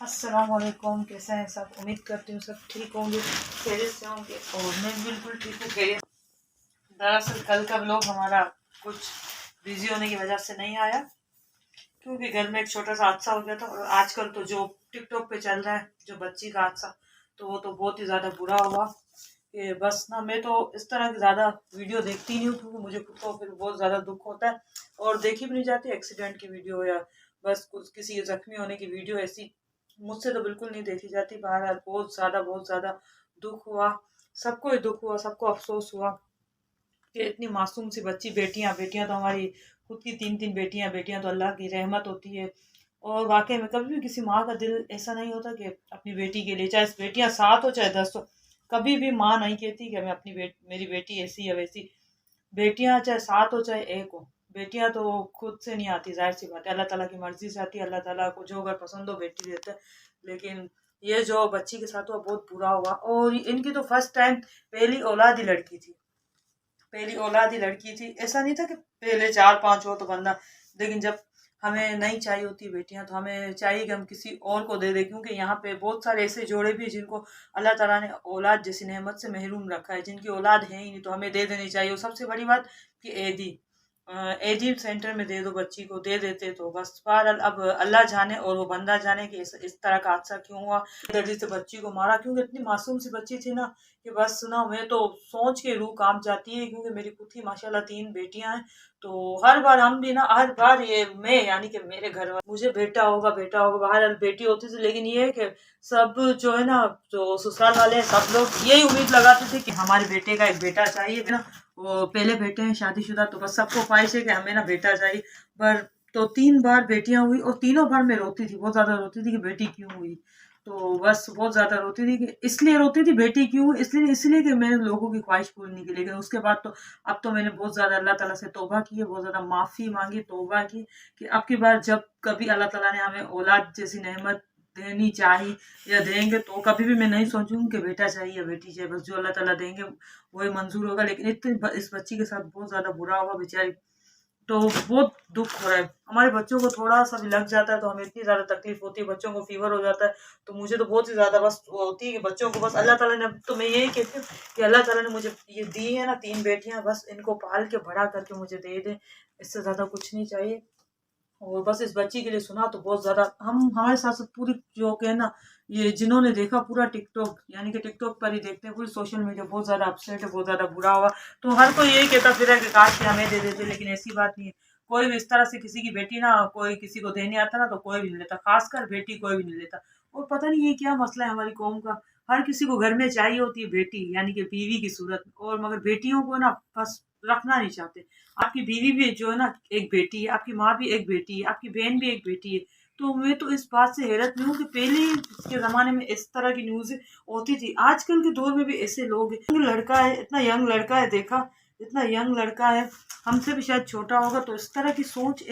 अस्सलामुअलैकुम, कैसे हैं सब। उम्मीद करती हूँ सब ठीक होंगे, खैरियत से होंगे और मैं बिल्कुल ठीक हूँ, खैरियत। दरअसल कल का व्लॉग हमारा कुछ बिजी होने की वजह से नहीं आया क्योंकि घर में एक छोटा सा हादसा हो गया था। और आजकल तो जो टिकटॉक पे चल रहा है जो बच्ची का हादसा, तो वो तो बहुत ही ज़्यादा बुरा हुआ कि बस ना, मैं तो इस तरह की ज़्यादा वीडियो देखती नहीं हूँ क्योंकि मुझे खुद को फिर बहुत ज़्यादा दुख होता है और देखी भी नहीं जाती एक्सीडेंट की वीडियो या बस कुछ किसी के जख्मी होने की वीडियो। ऐसी मुझसे तो बिल्कुल नहीं देखी जाती। बहरहाल बहुत ज़्यादा दुख हुआ, सबको ही दुख हुआ, सबको अफसोस हुआ कि इतनी मासूम सी बच्ची, बेटियां बेटियां तो हमारी खुद की तीन तीन बेटियां बेटियां तो अल्लाह की रहमत होती है। और वाकई में कभी भी किसी माँ का दिल ऐसा नहीं होता कि अपनी बेटी के लिए, चाहे बेटियां 7 हो चाहे 10 हो, कभी भी माँ नहीं कहती कि मैं मेरी बेटी ऐसी या वैसी। बेटियां चाहे 7 हो चाहे 1 हो, बेटियां तो खुद से नहीं आती, जाहिर सी बात है, अल्लाह ताला की मर्जी से आती है। अल्लाह ताला को जो अगर पसंद हो बेटी देता है। लेकिन ये जो बच्ची के साथ हुआ बहुत बुरा हुआ। और इनकी तो फर्स्ट टाइम पहली औलाद ही लड़की थी, पहली औलाद ही लड़की थी। ऐसा नहीं था कि पहले 4-5 हो तो बंदा, लेकिन जब हमें नहीं चाहिए होती बेटियां तो हमें चाहिए कि हम किसी और को दे दें, क्योंकि यहाँ पे बहुत सारे ऐसे जोड़े भी जिनको अल्लाह ताला ने औलाद जैसी नेमत से महरूम रखा है, जिनकी औलाद है ही नहीं, तो हमें दे देनी चाहिए। और सबसे बड़ी बात कि एदी एजी सेंटर में दे दो, बच्ची को दे देते तो बस। पर अब अल्लाह जाने और वो बंदा जाने कि इस तरह का हादसा क्यों हुआ, दर्जी से बच्ची को मारा, क्योंकि इतनी मासूम सी बच्ची थी ना कि बस ना, मैं तो सोच के रूह कांप जाती है क्योंकि मेरी खुद ही माशाल्लाह 3 बेटियां हैं। तो हर बार हम भी ना, हर बार ये मैं यानी कि मेरे घर वाले मुझे बेटा होगा बाहर बेटी होती थी, लेकिन ये है कि सब जो है ना, जो ससुराल वाले हैं सब लोग यही उम्मीद लगाते थे कि हमारे बेटे का एक बेटा चाहिए ना। वो पहले बेटे हैं शादीशुदा, तो बस सबको ख्वाहिश है कि हमें ना बेटा चाहिए। पर तो 3 बार बेटियां हुई और तीनों बार मैं रोती थी, बहुत ज्यादा रोती थी कि बेटी क्यों हुई। तो बस बहुत ज़्यादा रोती थी कि इसलिए रोती थी बेटी क्यों, इसलिए कि मैंने लोगों की ख्वाहिश पूरी नहीं की। लेकिन उसके बाद तो अब तो मैंने बहुत ज़्यादा अल्लाह ताला से तौबा की है, बहुत ज़्यादा माफ़ी मांगी, तौबा की कि अब की बार जब कभी अल्लाह ताला ने हमें औलाद जैसी नेमत देनी चाहिए या देंगे, तो कभी भी मैं नहीं सोचूंगी कि बेटा चाहिए या बेटी चाहिए। बस जो अल्लाह ताला देंगे वही मंजूर होगा। लेकिन इस बच्ची के साथ बहुत ज़्यादा बुरा हुआ बेचारी, तो बहुत दुख हो रहा है। हमारे बच्चों को थोड़ा सा भी लग जाता है तो हमें इतनी ज़्यादा तकलीफ होती है, बच्चों को फीवर हो जाता है तो मुझे तो बहुत ही ज़्यादा बस वो होती है कि बच्चों को बस अल्लाह ताला ने, तो मैं यही कहती हूँ कि अल्लाह ताला ने मुझे ये दी है ना 3 बेटियां, बस इनको पाल के बड़ा करके मुझे दे दे, इससे ज़्यादा कुछ नहीं चाहिए। और बस इस बच्ची के लिए सुना तो बहुत ज्यादा हम हमारे साथ साथ पूरी जो है ना, ये जिन्होंने देखा पूरा टिकटॉक, यानी कि टिकटॉक पर ही देखते हैं, पूरी सोशल मीडिया बहुत ज्यादा अपसेट है, बहुत ज्यादा बुरा हुआ। तो हर कोई यही कहता फिर है कि काश कि हमें दे देते, लेकिन ऐसी बात नहीं है। कोई भी इस तरह से किसी की बेटी ना, कोई किसी को देने आता ना तो कोई भी नहीं लेता, खासकर बेटी कोई भी नहीं लेता। और पता नहीं ये क्या मसला है हमारी कौम का, हर किसी को घर में चाहिए होती है बेटी, यानी कि बीवी की सूरत में, और मगर बेटियों को ना बस रखना नहीं चाहते। आपकी बीवी भी जो है ना एक बेटी है, आपकी माँ भी एक बेटी है, आपकी बहन भी एक बेटी है। तो मैं तो इस बात से हैरत में हूँ कि पहले के ज़माने में इस तरह की न्यूज़ होती थी, आजकल के दौर में भी ऐसे लोग हैं। यंग लड़का है, इतना यंग लड़का है, देखा इतना यंग लड़का है, हमसे भी शायद छोटा होगा, तो इस तरह की सोच,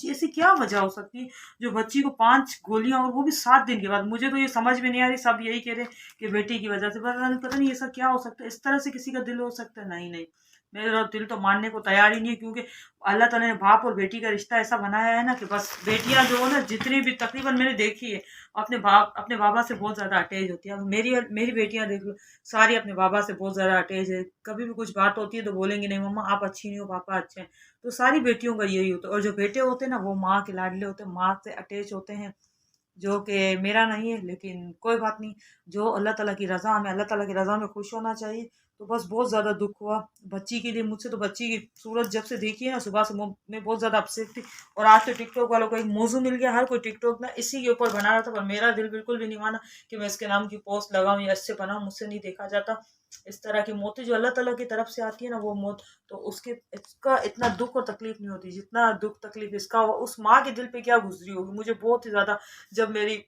ऐसी क्या वजह हो सकती है जो बच्ची को 5 गोलियां, और वो भी 7 दिन के बाद। मुझे तो ये समझ में नहीं आ रही, सब यही कह रहे हैं कि बेटी की वजह से, पता नहीं ऐसा क्या हो सकता है, इस तरह से किसी का दिल हो सकता है। नहीं नहीं, मेरा दिल तो मानने को तैयार ही नहीं है, क्योंकि अल्लाह ताला ने बाप और बेटी का रिश्ता ऐसा बनाया है ना कि बस बेटियां जो है ना, जितनी भी तकरीबन मैंने देखी है, अपने बाबा से बहुत ज्यादा अटैच होती है। अब मेरी मेरी बेटियां देख लो, सारी अपने बाबा से बहुत ज्यादा अटैच है। कभी भी कुछ बात होती है तो बोलेंगे नहीं मम्मा आप अच्छी नहीं हो, पापा अच्छे हैं। तो सारी बेटियों का यही होता है। और जो बेटे होते हैं ना, वो माँ के लाडले होते हैं, माँ से अटैच होते हैं, जो कि मेरा नहीं है। लेकिन कोई बात नहीं, जो अल्लाह ताला की रज़ा, हमें अल्लाह ताला की रज़ा में खुश होना चाहिए। तो बस बहुत ज़्यादा दुख हुआ बच्ची के लिए। मुझसे तो बच्ची की सूरत जब से देखी है ना, सुबह से मैं बहुत ज़्यादा अपसेट थी। और आज तो टिकटॉक वालों को एक मौजू मिल गया, हर कोई टिकटॉक ना इसी के ऊपर बना रहा था, पर मेरा दिल बिल्कुल भी नहीं माना कि मैं इसके नाम की पोस्ट लगाऊं या इससे बनाऊं, मुझसे नहीं देखा जाता। इस तरह की मौतें जो अल्लाह ताला की तरफ से आती है ना, वो मौत, तो उसके इसका इतना दुख और तकलीफ नहीं होती जितना दुख तकलीफ इसका हुआ। उस माँ के दिल पे क्या गुजरी होगी, मुझे बहुत ही ज्यादा। जब मेरी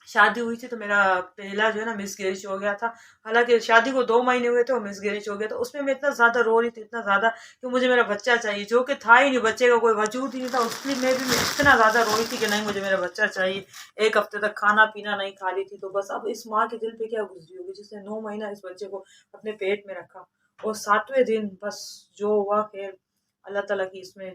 शादी हुई थी तो मेरा पहला जो है ना मिसकैरेज हो गया था। हालांकि शादी को 2 महीने हुए थे और मिसकैरेज हो गया था। उसमें मैं इतना ज्यादा रो रही थी, इतना ज्यादा कि मुझे मेरा बच्चा चाहिए, जो कि था ही नहीं, बच्चे का कोई वजूद ही नहीं था। उसके लिए मैं इतना ज्यादा रोई थी कि नहीं मुझे मेरा बच्चा चाहिए। 1 हफ्ते तक खाना पीना नहीं खा रही थी। तो बस अब इस माँ के दिल पे क्या गुजरी होगी जिसने 9 महीना इस बच्चे को अपने पेट में रखा। और 7वें दिन बस जो हुआ, खैर अल्लाह ताला की इसमें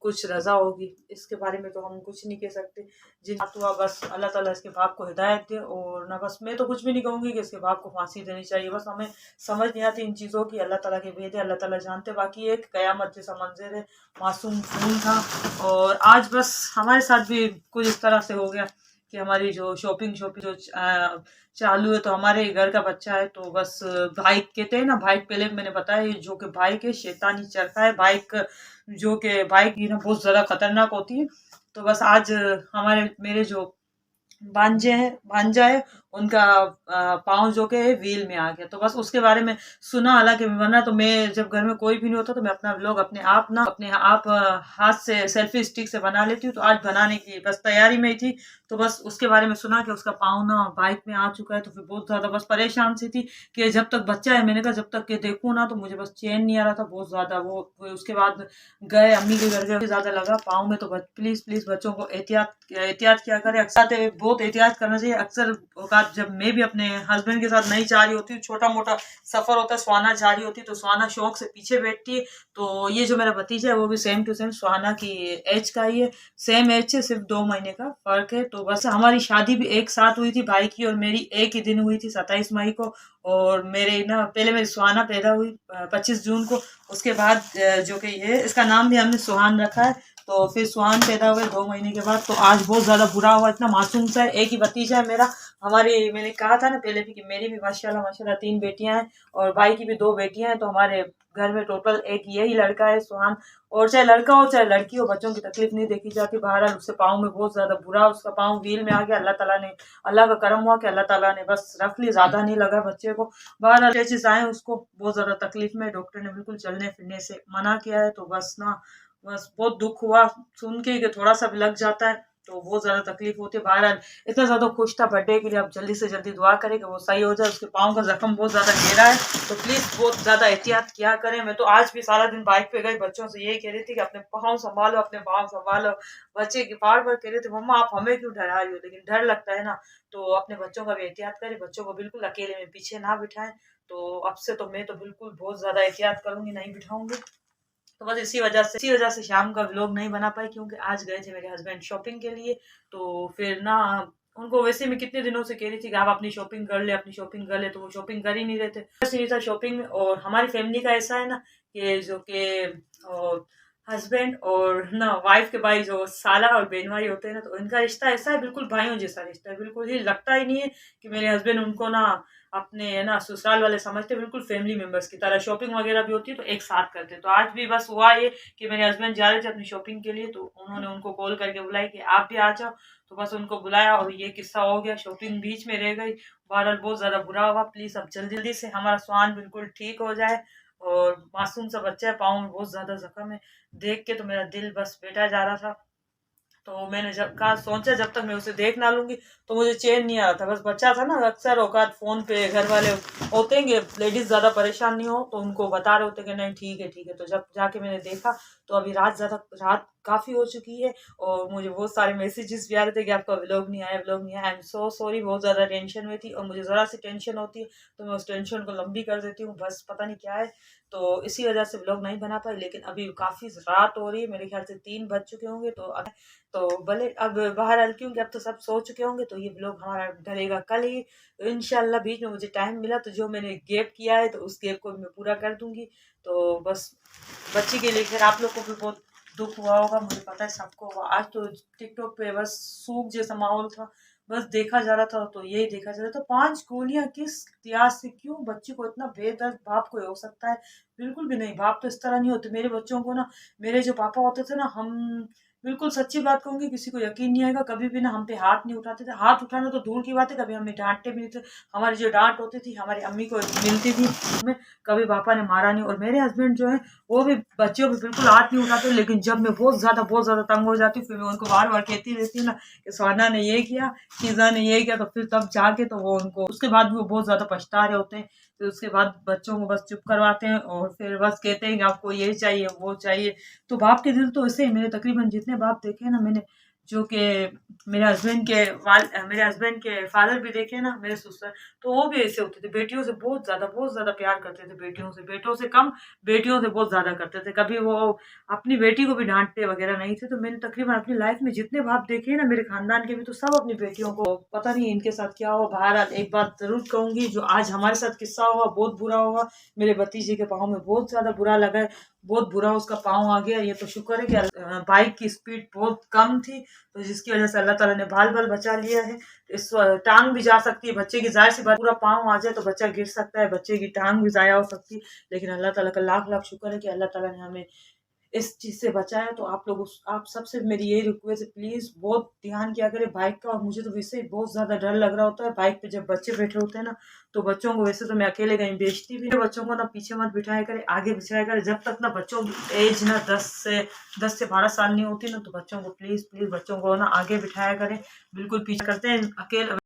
कुछ रजा होगी, इसके बारे में तो हम कुछ नहीं कह सकते। जिन हुआ बस अल्लाह ताला इसके बाप को हिदायत दे, और ना बस मैं तो कुछ भी नहीं कहूँगी कि इसके बाप को फांसी देनी चाहिए। बस हमें समझ नहीं आती इन चीज़ों की, अल्लाह ताला के भेद है, अल्लाह ताला जानते। बाकी एक क़यामत जैसा मंजर है, मासूम खून था। और आज बस हमारे साथ भी कुछ इस तरह से हो गया कि हमारी जो शॉपिंग जो चालू है, तो हमारे घर का बच्चा है, तो बस बाइक कहते हैं ना, बाइक पहले मैंने बताया जो कि बाइक है शैतानी चरखा है। बाइक जो कि बाइक ही ना बहुत ज़्यादा खतरनाक होती है। तो बस आज हमारे मेरे जो भांजा है, उनका पाँव जो के व्हील में आ गया। तो बस उसके बारे में सुना, हालांकि वरना तो मैं जब घर में कोई भी नहीं होता तो मैं अपना व्लॉग अपने आप हाथ से सेल्फी स्टिक से बना लेती हूँ। तो आज बनाने की बस तैयारी में ही थी, तो बस उसके बारे में सुना कि उसका पाँव ना बाइक में आ चुका है। तो फिर बहुत ज़्यादा बस परेशान सी थी कि जब तक बच्चा है, मैंने कहा जब तक के देखूँ ना तो मुझे बस चैन नहीं आ रहा था बहुत ज़्यादा। वो उसके बाद गए अम्मी के घर गए, ज़्यादा लगा पाँव में। तो प्लीज़ प्लीज़ बच्चों को एहतियात किया करें, अक्सर बहुत एहतियात करना चाहिए। अक्सर औकात जब मैं भी अपने हस्बैंड के साथ नहीं जा रही होती हूँ, छोटा मोटा सफ़र होता है, सुहाना जा रही होती है, तो सुहाना शौक से पीछे बैठती है। तो ये जो मेरा भतीजा है वो भी सेम टू सेम सुहाना की एज का ही है, सेम एज से सिर्फ 2 महीने का फ़र्क है। तो बस हमारी शादी भी एक साथ हुई थी, भाई की और मेरी एक ही दिन हुई थी 27 मई को। और मेरे ना पहले मेरी सुहाना पैदा हुई 25 जून को। उसके बाद जो कि ये इसका नाम भी हमने सुहान रखा है। तो फिर सुहान पैदा हुए 2 महीने के बाद। तो आज बहुत ज़्यादा बुरा हुआ, इतना मासूम सा है, एक ही भतीजा है मेरा। मैंने कहा था ना पहले भी कि मेरी भी माशाल्लाह माशाल्लाह 3 बेटियां हैं और भाई की भी 2 बेटियां हैं। तो हमारे घर में टोटल एक यही लड़का है सुहान। और चाहे लड़का हो चाहे लड़की हो, बच्चों की तकलीफ नहीं देखी जाती। बहरहाल उससे पाँव में बहुत ज़्यादा बुरा, उसका पाँव व्हील में आ गया। अल्लाह का करम हुआ कि अल्लाह ताला ने बस रख ली, ज़्यादा नहीं लगा बच्चे को। बहरहाल स्टेचेस आए, उसको बहुत ज़्यादा तकलीफ में, डॉक्टर ने बिल्कुल चलने फिरने से मना किया है। तो बस बहुत दुख हुआ सुन के कि थोड़ा सा भी लग जाता है तो बहुत ज़्यादा तकलीफ होती है। बहरहाल इतना ज़्यादा खुश था बर्थडे के लिए, आप जल्दी से जल्दी दुआ करें कि वो सही हो जाए। उसके पाँव का जख्म बहुत ज़्यादा गहरा है, तो प्लीज़ बहुत ज़्यादा एहतियात किया करें। मैं तो आज भी सारा दिन बाइक पे गई, बच्चों से यही कह रही थी कि अपने पाँव संभालो, अपने पाँव संभालो। बच्चे की बार बार कह रहे थे मम्मा आप हमें क्यों डरा रही हो, लेकिन डर लगता है ना। तो अपने बच्चों का भी एहतियात करें, बच्चों को बिल्कुल अकेले में पीछे ना बिठाएं। तो अब से तो मैं तो बिल्कुल बहुत ज़्यादा एहतियात करूँगी, नहीं बिठाऊंगी। तो बस इसी वजह से शाम का व्लॉग नहीं बना पाई, क्योंकि आज गए थे मेरे हस्बैंड शॉपिंग के लिए। तो फिर ना उनको वैसे मैं कितने दिनों से कह रही थी कि आप अपनी शॉपिंग कर ले, अपनी शॉपिंग कर ले, तो वो शॉपिंग कर ही नहीं रहे थे। बस नहीं था शॉपिंग में। और हमारी फैमिली का ऐसा है ना कि जो कि हस्बैंड और ना वाइफ के भाई जो साला और बहन भाई होते हैं ना, तो इनका रिश्ता ऐसा है, बिल्कुल भाइयों जैसा रिश्ता है। बिल्कुल ही लगता ही नहीं है कि मेरे हस्बैंड उनको ना अपने ना ससुराल वाले समझते, बिल्कुल फैमिली मेंबर्स की तरह। शॉपिंग वगैरह भी होती है तो एक साथ करते। तो आज भी बस हुआ ये कि मेरे हस्बैंड जा रहे थे अपनी शॉपिंग के लिए, तो उन्होंने उनको कॉल करके बुलाई कि आप भी आ जाओ। तो बस उनको बुलाया और ये किस्सा हो गया, शॉपिंग बीच में रह गई। बहरहाल बहुत ज़्यादा बुरा हुआ। प्लीज़ अब जल्दी जल्दी से हमारा स्वान बिल्कुल ठीक हो जाए। और मासूम सा बच्चा है, पाँव में बहुत ज़्यादा जख्म है, देख के तो मेरा दिल बस बैठा जा रहा था। तो मैंने जब कहा सोचा जब तक मैं उसे देख ना लूंगी तो मुझे चैन नहीं आ रहा था। बस बच्चा था ना, अक्सर औकात फ़ोन पे घर वाले होते हैं कि लेडीज़ ज़्यादा परेशान नहीं हो तो उनको बता रहे होते कि नहीं ठीक है ठीक है। तो जब जाके मैंने देखा तो अभी रात काफ़ी हो चुकी है और मुझे बहुत सारे मैसेजेस भी आ रहे थे कि आपका व्लॉग नहीं आया। आई एम सो सॉरी, बहुत ज़्यादा टेंशन में थी और मुझे ज़रा सी टेंशन होती है तो मैं उस टेंशन को लंबी कर देती हूँ, बस पता नहीं क्या है। तो इसी वजह से व्लॉग नहीं बना पाई। लेकिन अभी काफ़ी रात हो रही है, मेरे ख्याल से 3 बज चुके होंगे। तो भले अब बहरहाल क्योंकि अब तो सब सो चुके होंगे तो ये व्लॉग हमारा डलेगा कल ही। तो इंशाल्लाह बीच में मुझे टाइम मिला तो जो मैंने गैप किया है तो उस गैप को भी मैं पूरा कर दूंगी। तो बस बच्ची के लिए फिर आप लोग को भी बहुत दुख हुआ होगा, मुझे पता है सबको हुआ। आज तो टिकटॉक पे बस सूख जैसा माहौल था, बस देखा जा रहा था तो यही देखा जा रहा था। 5 गोलियां किस इतिहास से, क्यों बच्ची को इतना बेदर्द बाप को हो सकता है? बिल्कुल भी नहीं, बाप तो इस तरह नहीं होते। मेरे बच्चों को ना, मेरे जो पापा होते थे ना, हम बिल्कुल सच्ची बात कहूंगी किसी को यकीन नहीं आएगा, कभी भी ना हम पे हाथ नहीं उठाते थे। हाथ उठाना तो दूर की बात है, कभी हमें डांटते भी नहीं थे। हमारी जो डांट होती थी हमारी अम्मी को मिलती थी, हमें कभी पापा ने मारा नहीं। और मेरे हस्बैंड जो है वो भी बच्चियों पे बिल्कुल हाथ नहीं उठाते। लेकिन जब मैं बहुत ज़्यादा तंग हो जाती हूँ फिर मैं उनको बार बार कहती रहती हूँ ना कि सोना ने ये किया, शीज़ा ने ये किया, तो फिर तब जाके तो वो उनको उसके बाद भी वो बहुत ज़्यादा पछता रहे होते हैं। फिर उसके बाद बच्चों को बस चुप करवाते हैं और फिर बस कहते हैं कि आपको ये चाहिए वो चाहिए। तो बाप के दिल तो ऐसे ही, मैंने तकरीबन जितने बाप देखे हैं ना, मैंने जो कि मेरे हस्बैंड के फादर भी देखे ना, मेरे ससुर, तो वो भी ऐसे होते थे, बेटियों से बहुत ज़्यादा प्यार करते थे, बेटियों से, बेटों से कम, बेटियों से बहुत ज़्यादा करते थे। कभी वो अपनी बेटी को भी डाँटते वगैरह नहीं थे। तो मैंने तकरीबन अपनी लाइफ़ में जितने बाप देखे हैं ना मेरे ख़ानदान के भी, तो सब अपनी बेटियों को, पता नहीं इनके साथ क्या हुआ। बहरहाल एक बात ज़रूर कहूँगी, जो आज हमारे साथ किस्सा हुआ बहुत बुरा हुआ। मेरे भतीजे के पाँव में बहुत ज़्यादा बुरा लगा है, बहुत बुरा उसका पाँव आ गया। ये तो शुक्र है कि बाइक की स्पीड बहुत कम थी, तो जिसकी वजह से अल्लाह ताला ने बाल-बाल बचा लिया है। इस टाँग भी जा सकती है बच्चे की, ज़ाहिर-सी बात, पूरा पाँव आ जाए तो बच्चा गिर सकता है, बच्चे की टाँग भी ज़ाया हो सकती है। लेकिन अल्लाह ताला का लाख-लाख शुक्र है कि अल्लाह ताला ने हमें इस चीज़ से बचाया। तो आप सबसे मेरी यही रिक्वेस्ट है, प्लीज़ बहुत ध्यान किया करें बाइक का। और मुझे तो वैसे ही बहुत ज़्यादा डर लग रहा होता है बाइक पे, जब बच्चे बैठे होते हैं ना, तो बच्चों को, वैसे तो मैं अकेले कहीं भेजती भी नहीं, बच्चों को ना पीछे मत बिठाया करें, आगे बिठाया करें। जब तक ना बच्चों की एज ना 10 से 12 साल नहीं होती ना, तो बच्चों को प्लीज़ बच्चों को ना आगे बिठाया करें। बिल्कुल पीछे करते हैं, अकेले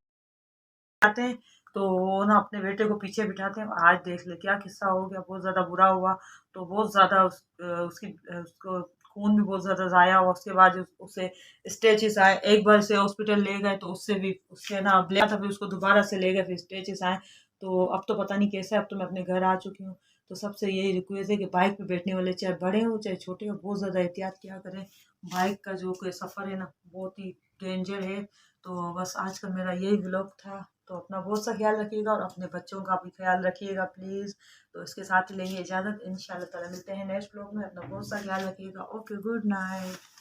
आते हैं तो वो ना अपने बेटे को पीछे बिठाते हैं। आज देख ले क्या किस्सा हो गया, बहुत ज़्यादा बुरा हुआ। तो बहुत ज़्यादा उसको खून भी बहुत ज़्यादा ज़ाया हुआ। उसके बाद उसे स्टिचेस आए, एक बार से हॉस्पिटल ले गए, तो उससे भी उसके ना ब्लिया था, फिर उसको दोबारा से ले गए, फिर स्टिचेस आए। तो अब तो पता नहीं कैसा है, अब तो मैं अपने घर आ चुकी हूँ। तो सबसे यही रिक्वेस्ट है कि बाइक पे बैठने वाले, चाहे बड़े हों चाहे छोटे हों, बहुत ज़्यादा एहतियात किया करें। बाइक का जो कोई सफ़र है ना, बहुत ही डेंजर है। तो बस आज का मेरा यही व्लॉग था। तो अपना बहुत सा ख्याल रखिएगा और अपने बच्चों का भी ख्याल रखिएगा प्लीज़। तो इसके साथ ही लेंगे इजाज़त, इंशाल्लाह ताला मिलते हैं नेक्स्ट व्लॉग में। अपना बहुत सा ख्याल रखिएगा। Okay, good night.